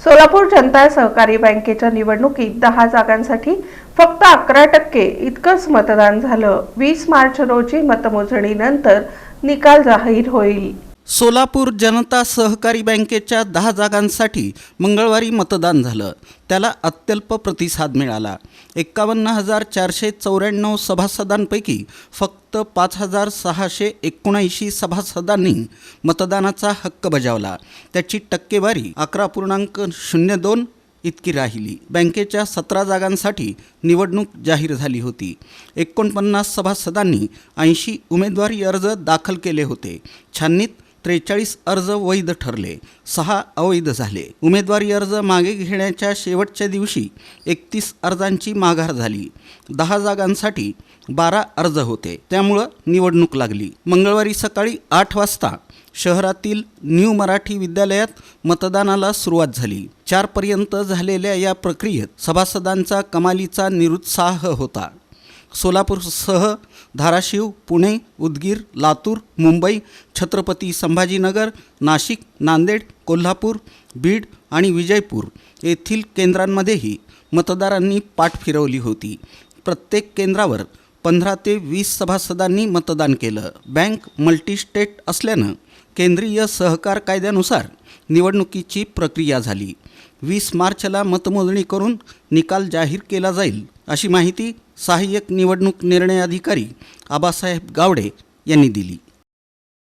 सोलापूर जनता सहकारी बँकेच्या निवडणुकीत 10 जागांसाठी फक्त 11% इतकंच मतदान झालं। 20 मार्च रोजी मतमोजणीनंतर निकाल जाहीर होईल। सोलापूर जनता सहकारी बँकेच्या 10 जागांसाठी मंगळवारी मतदान झालं। त्याला अत्यल्प प्रतिसाद मिळाला। 51,494 सभासदांपैकी फक्त 5,679 सभासदांनी मतदानाचा हक्क बजावला। त्याची टक्केवारी 11.02 इतकी राहिली। बँकेच्या 17 जागांसाठी निवडणूक जाहीर झाली होती। 49 सभासदांनी 80 उमेदवारी अर्ज दाखल केले होते। छाननीत 43 अर्ज वैध ठरले, 6 अवैध झाले। उमेदवारी अर्ज मागे घेण्याच्या शेवटच्या दिवशी 31 अर्जांची माघार झाली। 10 जागांसाठी 12 अर्ज होते, त्यामुळं निवडणूक लागली। मंगळवारी सकाळी 8 वाजता शहरातील न्यू मराठी विद्यालयात मतदानाला सुरुवात झाली। 4 पर्यंत झालेल्या या प्रक्रियेत सभासदांचा कमालीचा निरुत्साह होता। सोलापूरसह धाराशिव, पुणे, उदगीर, लातूर, मुंबई, छत्रपती संभाजीनगर, नाशिक, नांदेड, कोल्हापूर, बीड आणि विजयपूर येथील केंद्रांमध्येही मतदारांनी पाठ फिरवली होती। प्रत्येक केंद्रावर 15 ते 20 सभासदांनी मतदान केलं। बँक मल्टीस्टेट असल्यानं केंद्रीय सहकार कायद्यानुसार निवडणुकीची प्रक्रिया झाली। 20 मार्चला मतमोजणी करून निकाल जाहीर केला जाईल, अशी माहिती सहाय्यक निवडणूक निर्णय अधिकारी आबासाहेब गावडे यांनी दिली।